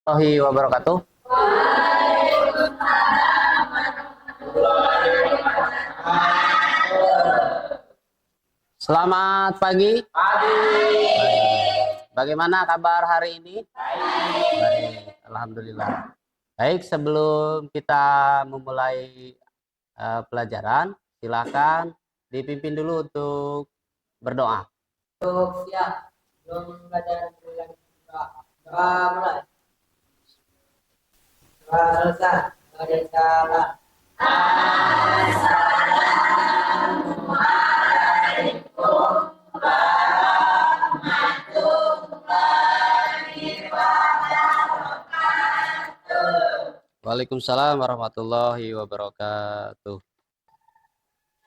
Warahmatullahi wabarakatuh. Selamat pagi. Bagaimana kabar hari ini? Baik, alhamdulillah. Baik, sebelum kita memulai pelajaran, silakan dipimpin dulu untuk berdoa. Untuk siap belum belajar lagi mulai selesai dari salah. Waalaikumsalam warahmatullahi wabarakatuh.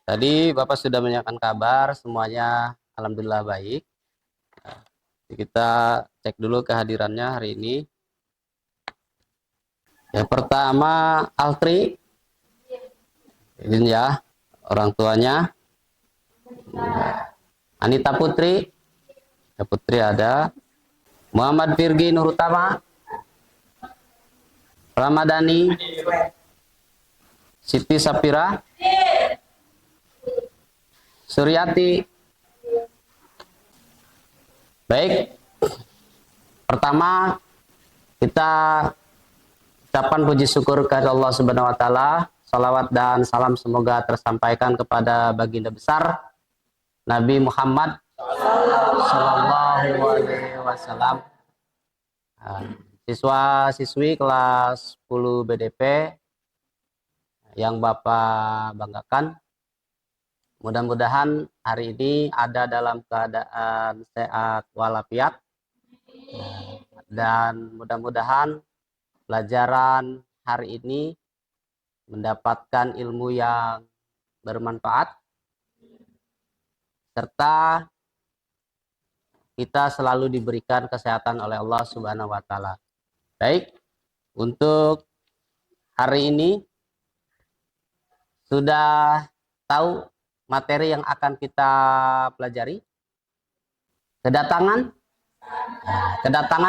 Tadi Bapak sudah menyampaikan kabar, semuanya alhamdulillah baik. Kita cek dulu kehadirannya hari ini. Yang pertama Altri, ini ya orang tuanya. Anita Putri, ya Putri ada. Muhammad Virgi Nurutama, Ramadhani, Siti Sapira, Suryati. Baik, pertama kita ucapan puji syukur kepada Allah Subhanahu wa taala. Salawat dan salam semoga tersampaikan kepada baginda besar Nabi Muhammad sallallahu alaihi wasallam. Siswa-siswi kelas 10 BDP yang Bapak banggakan, mudah-mudahan hari ini ada dalam keadaan sehat walafiat, dan mudah-mudahan pelajaran hari ini mendapatkan ilmu yang bermanfaat, serta kita selalu diberikan kesehatan oleh Allah Subhanahu wa taala. Baik, untuk hari ini sudah tahu materi yang akan kita pelajari? Kedatangan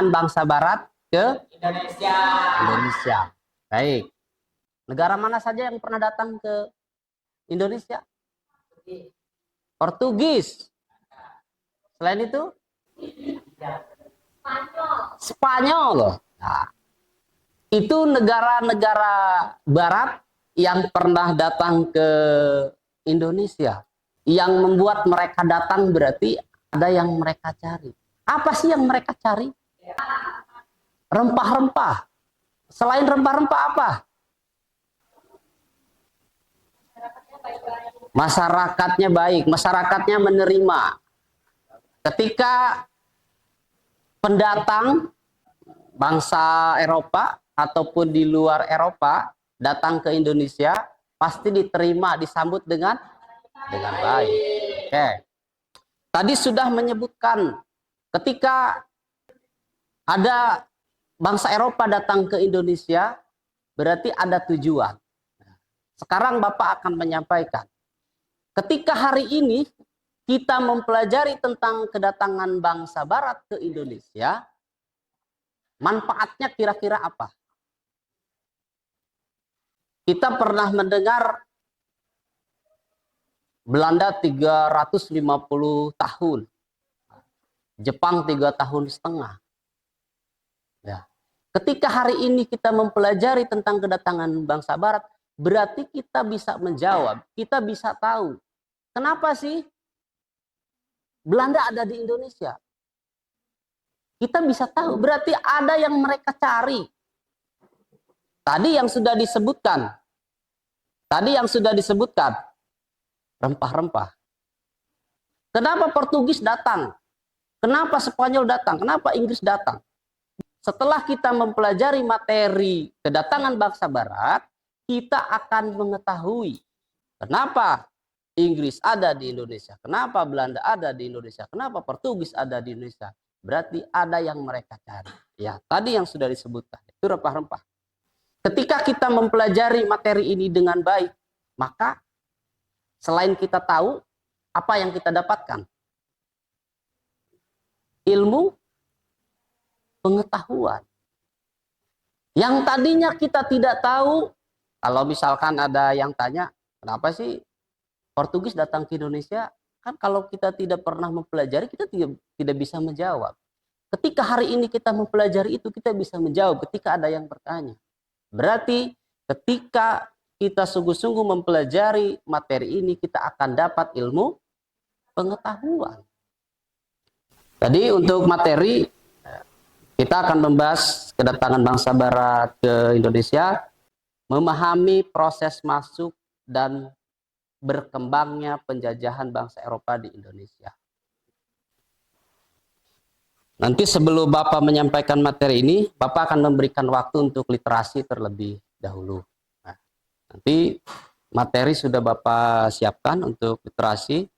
bangsa barat ke Indonesia. Baik. Negara mana saja yang pernah datang ke Indonesia? Portugis. Selain itu? Spanyol. Nah, itu negara-negara barat yang pernah datang ke Indonesia. Yang membuat mereka datang berarti ada yang mereka cari. Apa sih yang mereka cari? Rempah-rempah. Selain rempah-rempah apa? Masyarakatnya baik, masyarakatnya menerima. Ketika pendatang bangsa Eropa ataupun di luar Eropa datang ke Indonesia, pasti diterima, disambut dengan baik. Oke. Tadi sudah menyebutkan ketika ada bangsa Eropa datang ke Indonesia, berarti ada tujuan. Sekarang Bapak akan menyampaikan, ketika hari ini kita mempelajari tentang kedatangan bangsa barat ke Indonesia, manfaatnya kira-kira apa? Kita pernah mendengar Belanda 350 tahun, Jepang 3 tahun setengah. Ya. Ketika hari ini kita mempelajari tentang kedatangan bangsa barat, berarti kita bisa menjawab, kita bisa tahu, kenapa sih Belanda ada di Indonesia? Kita bisa tahu, berarti ada yang mereka cari. Tadi yang sudah disebutkan, rempah-rempah. Kenapa Portugis datang? Kenapa Spanyol datang? Kenapa Inggris datang? Setelah kita mempelajari materi kedatangan bangsa barat, kita akan mengetahui kenapa Inggris ada di Indonesia, kenapa Belanda ada di Indonesia, kenapa Portugis ada di Indonesia. Berarti ada yang mereka cari. Ya, tadi yang sudah disebutkan, itu rempah-rempah. Ketika kita mempelajari materi ini dengan baik, maka selain kita tahu, apa yang kita dapatkan? Ilmu, pengetahuan. Yang tadinya kita tidak tahu, kalau misalkan ada yang tanya, kenapa sih Portugis datang ke Indonesia? Kan kalau kita tidak pernah mempelajari, kita tidak bisa menjawab. Ketika hari ini kita mempelajari itu, kita bisa menjawab ketika ada yang bertanya. Berarti ketika kita sungguh-sungguh mempelajari materi ini, kita akan dapat ilmu pengetahuan. Tadi untuk materi, kita akan membahas kedatangan bangsa Barat ke Indonesia, memahami proses masuk dan berkembangnya penjajahan bangsa Eropa di Indonesia. Nanti sebelum Bapak menyampaikan materi ini, Bapak akan memberikan waktu untuk literasi terlebih dahulu. Nah, nanti materi sudah Bapak siapkan untuk literasi.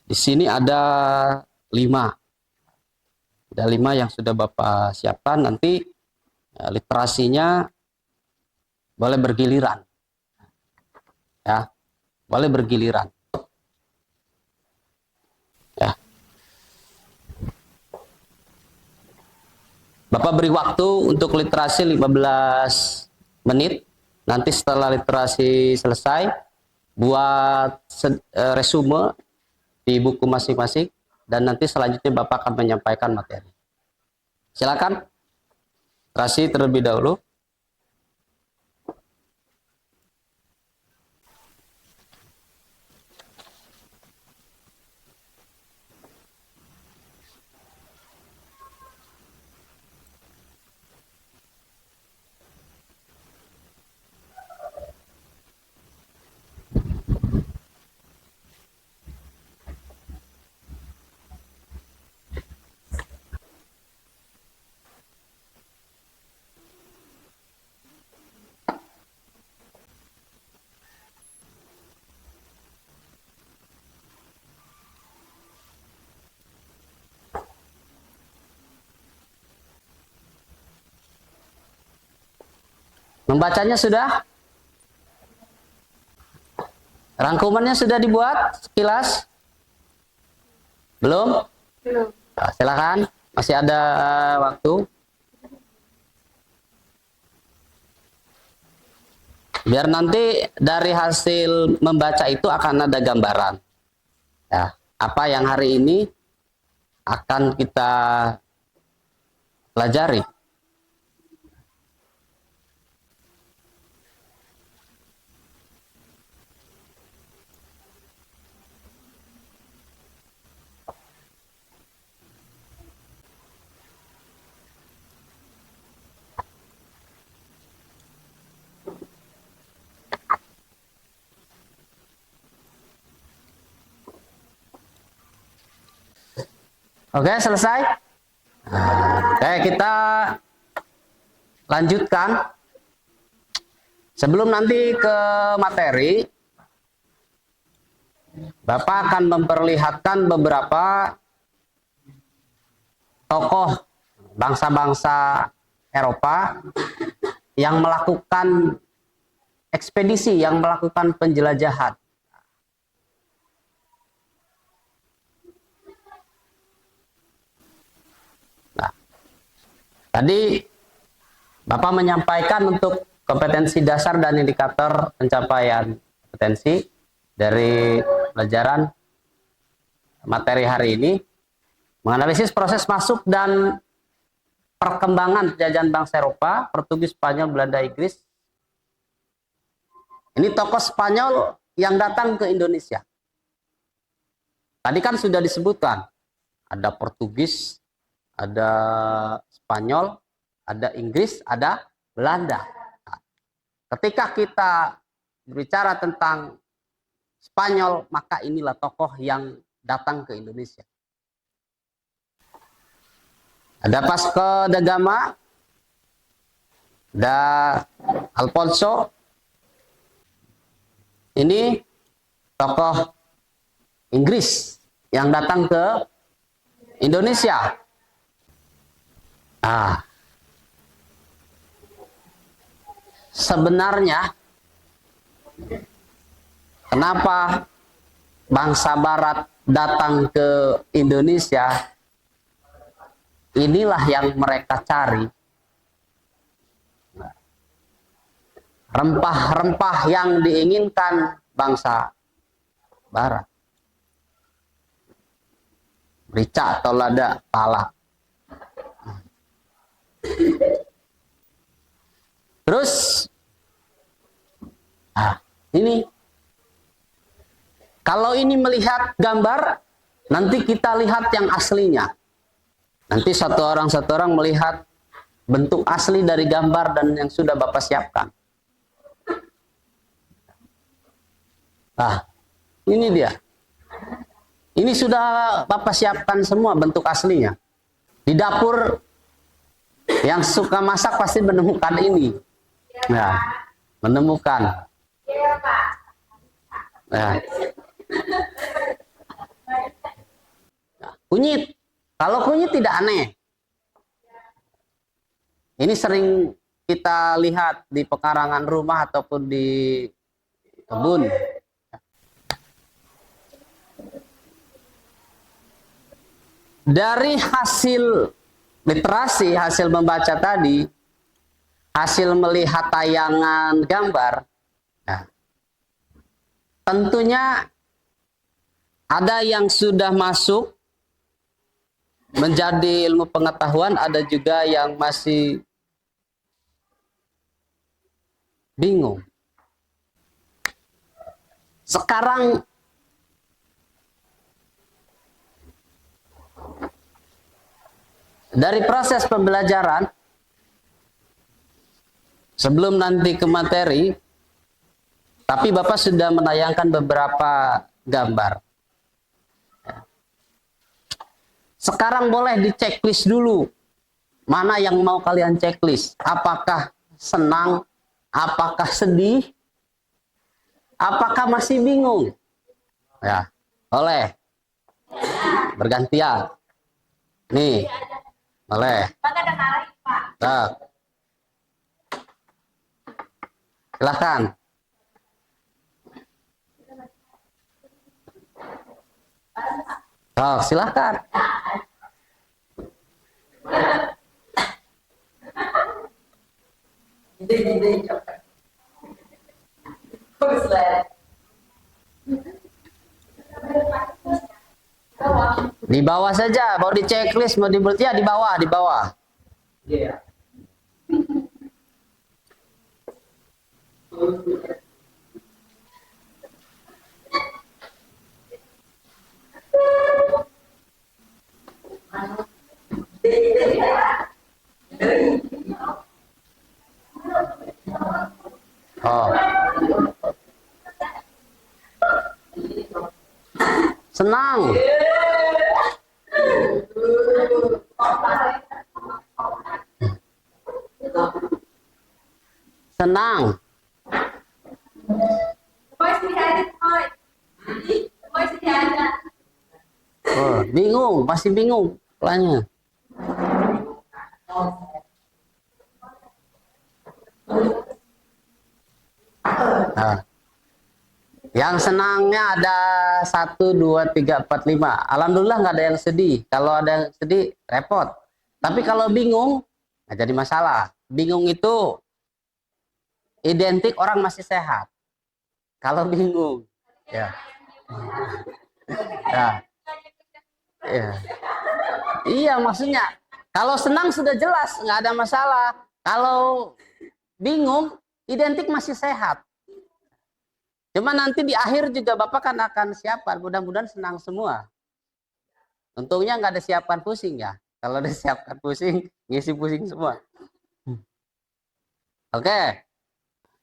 Di sini ada 5. Ada 5 yang sudah Bapak siapkan. Nanti literasinya boleh bergiliran. Ya, boleh bergiliran. Ya. Bapak beri waktu untuk literasi 15 menit. Nanti setelah literasi selesai, buat resume di buku masing-masing, dan nanti selanjutnya Bapak akan menyampaikan materi. Silakan, literasi terlebih dahulu. Membacanya sudah? Rangkumannya sudah dibuat sekilas? Belum? Belum. Nah, silakan, masih ada waktu. Biar nanti dari hasil membaca itu akan ada gambaran. Ya, apa yang hari ini akan kita pelajari. Oke, selesai? Oke, kita lanjutkan. Sebelum nanti ke materi, Bapak akan memperlihatkan beberapa tokoh bangsa-bangsa Eropa yang melakukan ekspedisi, yang melakukan penjelajahan. Tadi Bapak menyampaikan untuk kompetensi dasar dan indikator pencapaian kompetensi dari pelajaran materi hari ini, menganalisis proses masuk dan perkembangan penjajahan bangsa Eropa, Portugis, Spanyol, Belanda, Inggris. Ini tokoh Spanyol yang datang ke Indonesia. Tadi kan sudah disebutkan, ada Portugis, ada Spanyol, ada Inggris, ada Belanda. Nah, ketika kita berbicara tentang Spanyol, maka inilah tokoh yang datang ke Indonesia. Ada Vasco da Gama, ada Alfonso. Ini tokoh Inggris yang datang ke Indonesia. Nah, sebenarnya kenapa bangsa Barat datang ke Indonesia? Inilah yang mereka cari. rempah-rempah yang diinginkan bangsa Barat. Rica atau lada, pala. Terus, ini kalau ini melihat gambar, nanti kita lihat yang aslinya. Nanti satu orang melihat bentuk asli dari gambar dan yang sudah Bapak siapkan. Nah, ini dia. Ini sudah Bapak siapkan semua bentuk aslinya. Di dapur yang suka masak pasti menemukan ini. Nah, menemukan. Nah. Kunyit. Kalau kunyit tidak aneh. Ini sering kita lihat di pekarangan rumah ataupun di kebun. Dari hasil literasi, hasil membaca tadi, hasil melihat tayangan gambar, nah, tentunya ada yang sudah masuk menjadi ilmu pengetahuan, ada juga yang masih bingung. Sekarang dari proses pembelajaran, sebelum nanti ke materi, tapi Bapak sudah menayangkan beberapa gambar. Sekarang boleh di checklist dulu. Mana yang mau kalian checklist? Apakah senang? Apakah sedih? Apakah masih bingung? Ya, boleh. Bergantian. Nih. Boleh. Nah. Silahkan. Oh, silahkan. Di bawah saja, mau di checklist, mau di ya di bawah, di bawah. Iya. Oh. Senang. Senang. Oh, bingung, pasti bingung polanya. Nah, yang senangnya ada 1, 2, 3, 4, 5. Alhamdulillah nggak ada yang sedih. Kalau ada yang sedih, repot. Tapi kalau bingung, nggak jadi masalah. Bingung itu identik orang masih sehat. Kalau bingung, ya. Ya. Ya. Iya, maksudnya kalau senang sudah jelas, nggak ada masalah. Kalau bingung, identik masih sehat. Cuma nanti di akhir juga Bapak kan akan siapkan. Mudah-mudahan senang semua. Untungnya nggak ada siapkan pusing ya. Kalau ada siapkan pusing, ngisi pusing semua. Oke.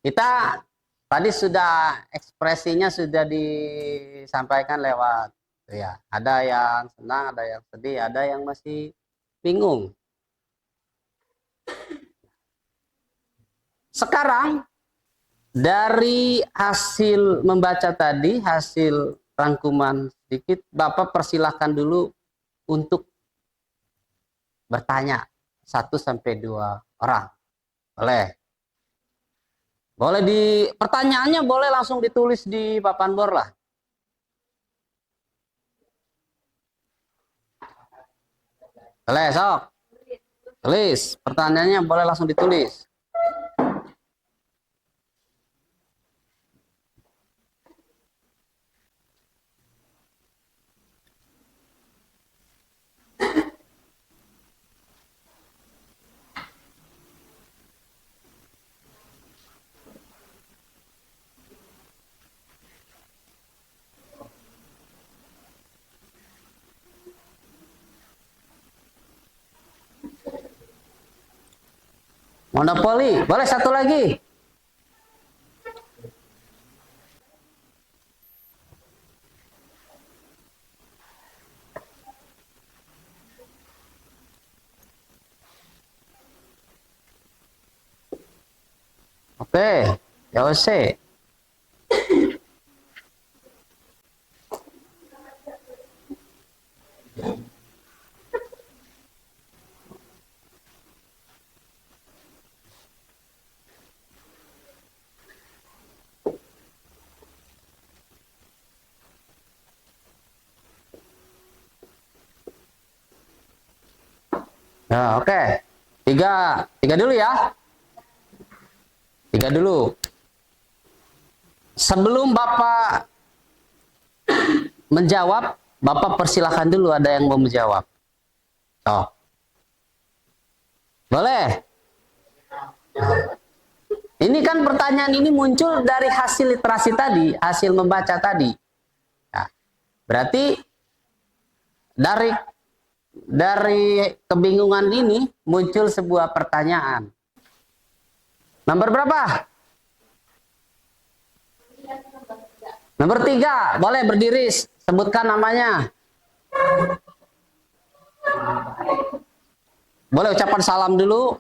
Kita tadi sudah ekspresinya sudah disampaikan lewat ya. Ada yang senang, ada yang sedih, ada yang masih bingung. Sekarang dari hasil membaca tadi, hasil rangkuman sedikit, Bapak persilahkan dulu untuk bertanya 1 sampai 2 orang. Boleh. Boleh pertanyaannya boleh langsung ditulis di papan bor lah. Boleh, sok. Tulis. Pertanyaannya boleh langsung ditulis. Monopoli. Boleh satu lagi? Oke, JOC. Nah, oke. Tiga dulu ya. Tiga dulu. Sebelum Bapak menjawab, Bapak persilahkan dulu ada yang mau menjawab. Oh. Boleh? Ini kan pertanyaan ini muncul dari hasil literasi tadi, hasil membaca tadi. Nah, berarti dari kebingungan ini muncul sebuah pertanyaan. Nomor berapa? Nomor 3. Boleh berdiri, sebutkan namanya. Boleh ucapan salam dulu.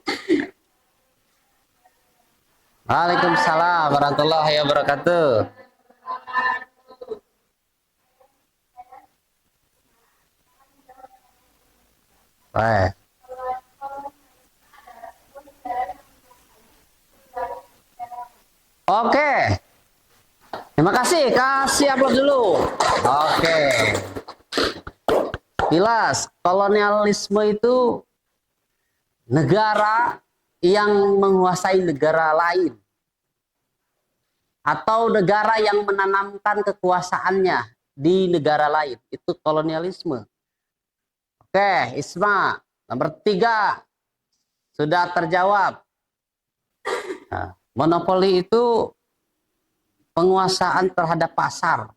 Waalaikumsalam warahmatullahi wabarakatuh. Baik. Oke. Terima kasih. Kasih aplaus dulu. Oke. Jelas, kolonialisme itu negara yang menguasai negara lain. Atau negara yang menanamkan kekuasaannya di negara lain. Itu kolonialisme. Oke, Isma. Nomor 3. Sudah terjawab. Nah, monopoli itu penguasaan terhadap pasar.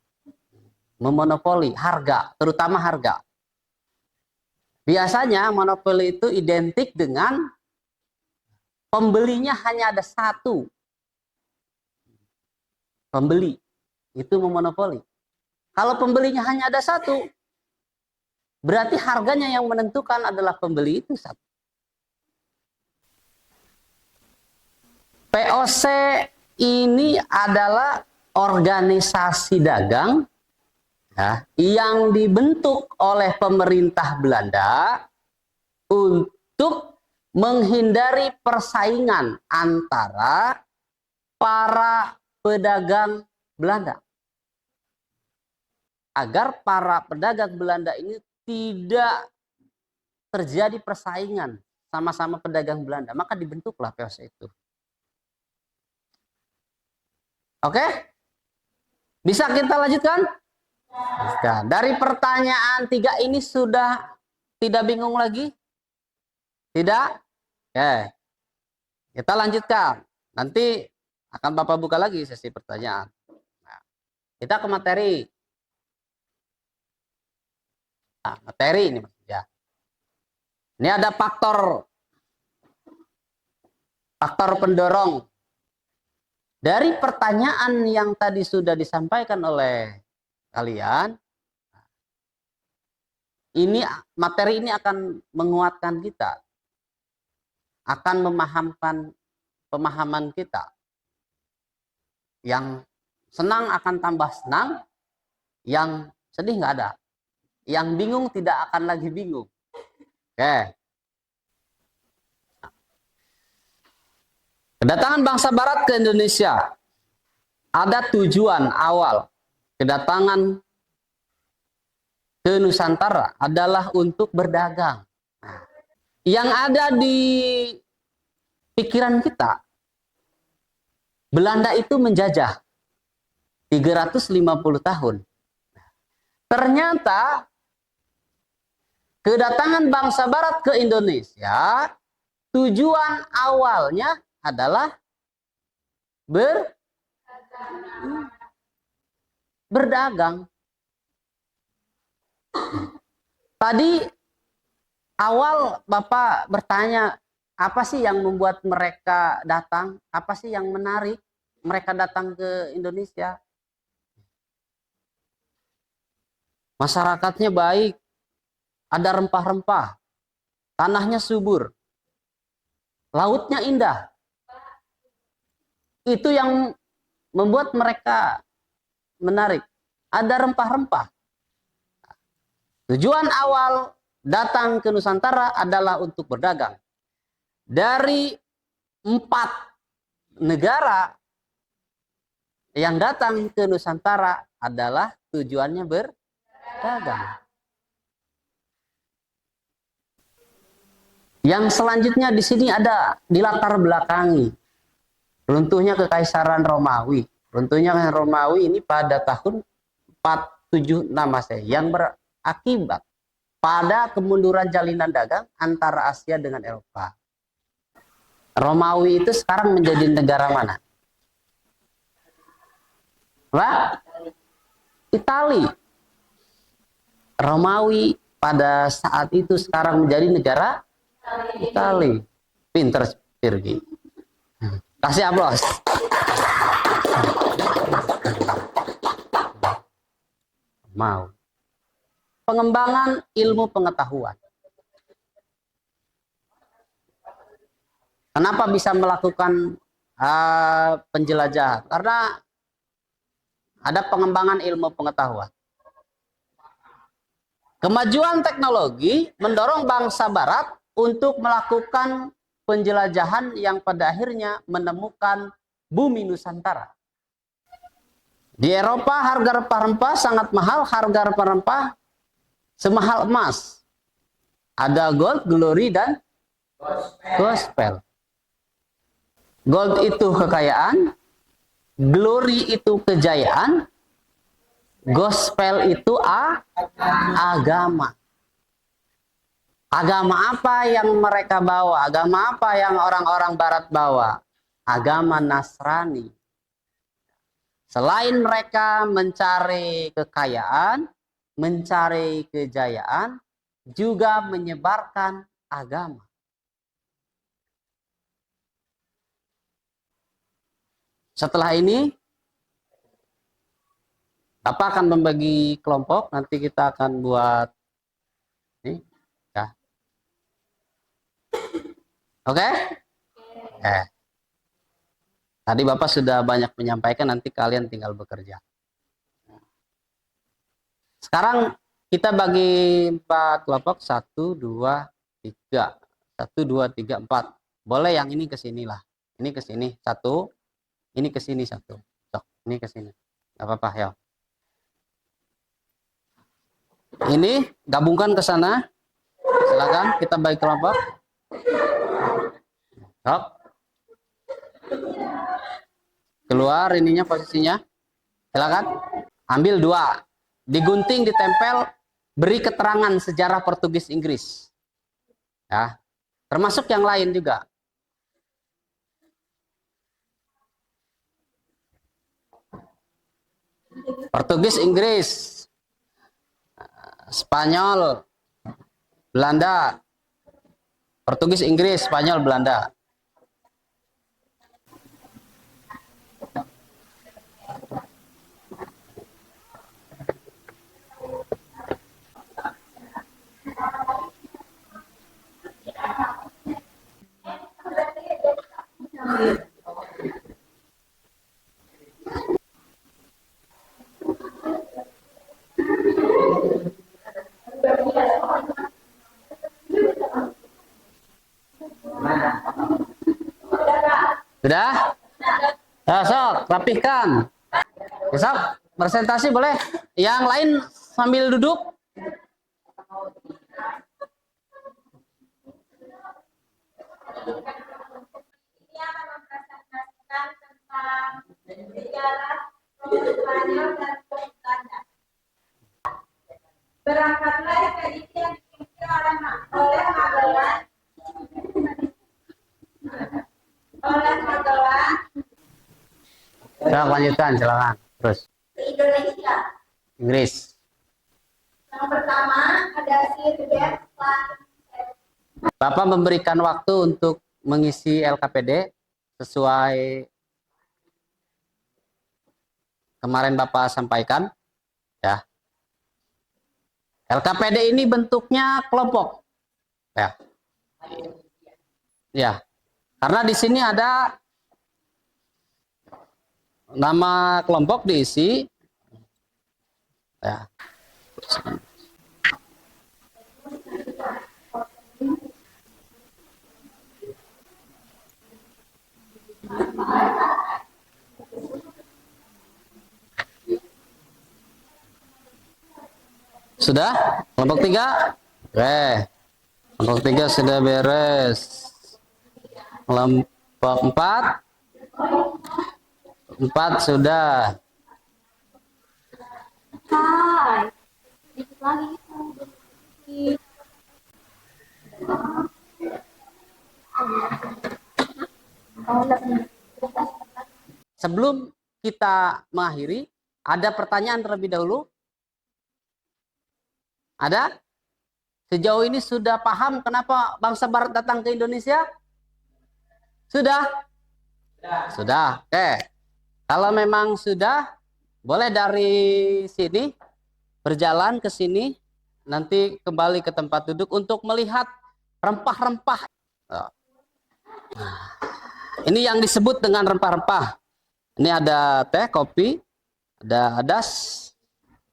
Memonopoli harga, terutama harga. Biasanya monopoli itu identik dengan pembelinya hanya ada satu. Pembeli itu memonopoli. Kalau pembelinya hanya ada satu, berarti harganya yang menentukan adalah pembeli itu satu. POC ini adalah organisasi dagang ya, yang dibentuk oleh pemerintah Belanda untuk menghindari persaingan antara para pedagang Belanda. Agar para pedagang Belanda ini tidak terjadi persaingan sama-sama pedagang Belanda, maka dibentuklah POC itu. Oke? Bisa kita lanjutkan? Nah, dari pertanyaan 3 ini sudah tidak bingung lagi? Tidak? Oke. Kita lanjutkan. Nanti akan Bapak buka lagi sesi pertanyaan. Nah, kita ke materi. Nah, materi ini ya. Ini ada faktor pendorong. Dari pertanyaan yang tadi sudah disampaikan oleh kalian, ini materi ini akan menguatkan kita, akan memahamkan pemahaman kita. Yang senang akan tambah senang, yang sedih nggak ada, yang bingung tidak akan lagi bingung. Oke. Kedatangan bangsa Barat ke Indonesia ada tujuan awal. Kedatangan ke Nusantara adalah untuk berdagang. Yang ada di pikiran kita, Belanda itu menjajah 350 tahun. Ternyata kedatangan bangsa Barat ke Indonesia, tujuan awalnya adalah berdagang. Tadi awal Bapak bertanya, Apa sih yang membuat mereka datang? Apa sih yang menarik mereka datang ke Indonesia? Masyarakatnya baik, ada rempah-rempah, tanahnya subur, lautnya indah. Itu yang membuat mereka menarik. Ada rempah-rempah. Tujuan awal datang ke Nusantara adalah untuk berdagang. Dari 4 negara yang datang ke Nusantara adalah tujuannya berdagang. Yang selanjutnya di sini ada di latar belakangi runtuhnya Kekaisaran Romawi. Runtuhnya Romawi ini pada tahun 476 Masehi yang berakibat pada kemunduran jalinan dagang antara Asia dengan Eropa. Romawi itu sekarang menjadi negara mana? Pak? Itali. Romawi pada saat itu sekarang menjadi negara Itali. Pinter Virgi. Kasih aplaus. Mau. Pengembangan ilmu pengetahuan. Kenapa bisa melakukan penjelajahan? Karena ada pengembangan ilmu pengetahuan. Kemajuan teknologi mendorong bangsa Barat untuk melakukan penjelajahan yang pada akhirnya menemukan bumi Nusantara. Di Eropa harga rempah-rempah sangat mahal, harga rempah-rempah semahal emas. Ada gold, glory, dan gospel. Gold itu kekayaan, glory itu kejayaan, gospel itu agama. Agama apa yang mereka bawa? Agama apa yang orang-orang Barat bawa? Agama Nasrani. Selain mereka mencari kekayaan, mencari kejayaan, juga menyebarkan agama. Setelah ini, Bapak akan membagi kelompok. Nanti kita akan buat ini, ya. Oke? Tadi Bapak sudah banyak menyampaikan, nanti kalian tinggal bekerja. Sekarang kita bagi 4 kelompok, 1, 2, 3. 1, 2, 3, 4. Boleh yang ini ke sini lah. Ini ke sini, 1. Ini ke sini 1. Cok, ini ke sini. Gak apa-apa, ya. Ini gabungkan ke sana. Silakan kita bagi kelompok. Cok. Keluar ininya posisinya. Silakan. Ambil 2. Digunting, ditempel, beri keterangan sejarah Portugis Inggris. Ya. Termasuk yang lain juga. Portugis, Inggris, Spanyol, Belanda. Portugis, Inggris, Spanyol, Belanda. Sudah? Ya, sok, rapihkan. Besok presentasi boleh. Yang lain sambil duduk. Ini akan mempresentasikan tentang sejarah Spanyol dan Belanda. Berangkatlah ekspedisi yang dipimpin oleh Magellan Silakan lanjutkan, silakan. Terus. ke Indonesia. Inggris. Yang pertama ada Sir James Lancaster. Bapak memberikan waktu untuk mengisi LKPD sesuai kemarin Bapak sampaikan, ya. LKPD ini bentuknya kelompok, ya. Ya, karena di sini ada nama kelompok diisi, ya. Sudah? Kelompok 3? Oke. Kelompok 3 sudah beres. Kelompok 4? 4 sudah. Hai. Dikit lagi itu. Dikit. Sebelum kita mengakhiri, ada pertanyaan terlebih dahulu? Ada? Sejauh ini sudah paham kenapa bangsa Barat datang ke Indonesia? Sudah? Sudah. Oke. Kalau memang sudah, boleh dari sini berjalan ke sini, nanti kembali ke tempat duduk untuk melihat rempah-rempah. Ini yang disebut dengan rempah-rempah. Ini ada teh, kopi, ada adas,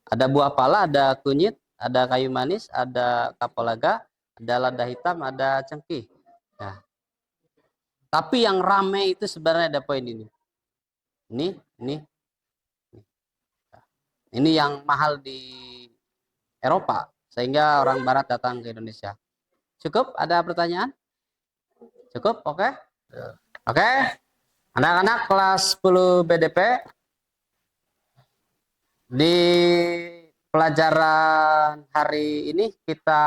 ada buah pala, ada kunyit, ada kayu manis, ada kapulaga, ada lada hitam, ada cengkih. Nah, tapi yang ramai itu sebenarnya ada poin ini. Ini yang mahal di Eropa, sehingga orang Barat datang ke Indonesia. Cukup? Ada pertanyaan? Cukup? Oke? Oke? Anak-anak kelas 10 BDP, di pelajaran hari ini kita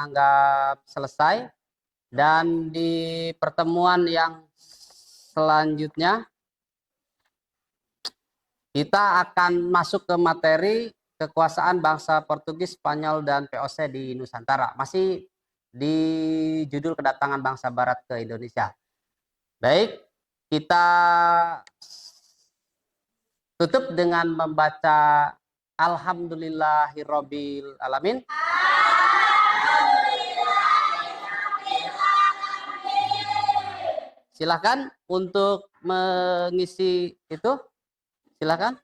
anggap selesai, dan di pertemuan yang selanjutnya kita akan masuk ke materi kekuasaan bangsa Portugis, Spanyol, dan VOC di Nusantara. Masih di judul kedatangan bangsa Barat ke Indonesia. Baik, kita tutup dengan membaca Alhamdulillahirabbil alamin. Silakan untuk mengisi itu. Silakan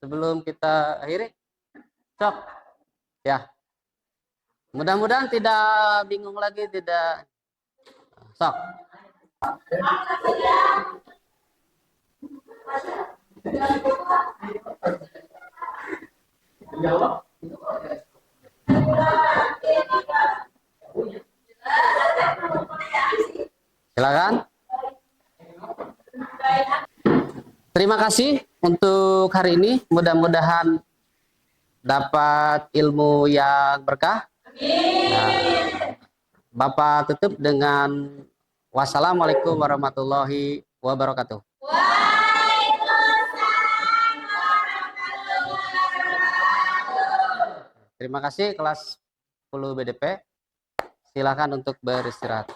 sebelum kita akhiri. Sok. Ya. Mudah-mudahan tidak bingung lagi, tidak. Sok. Silakan. Terima kasih untuk hari ini. Mudah-mudahan dapat ilmu yang berkah. Nah, Bapak tutup dengan wassalamualaikum warahmatullahi wabarakatuh. Terima kasih kelas 10 BDP. Silakan untuk beristirahat.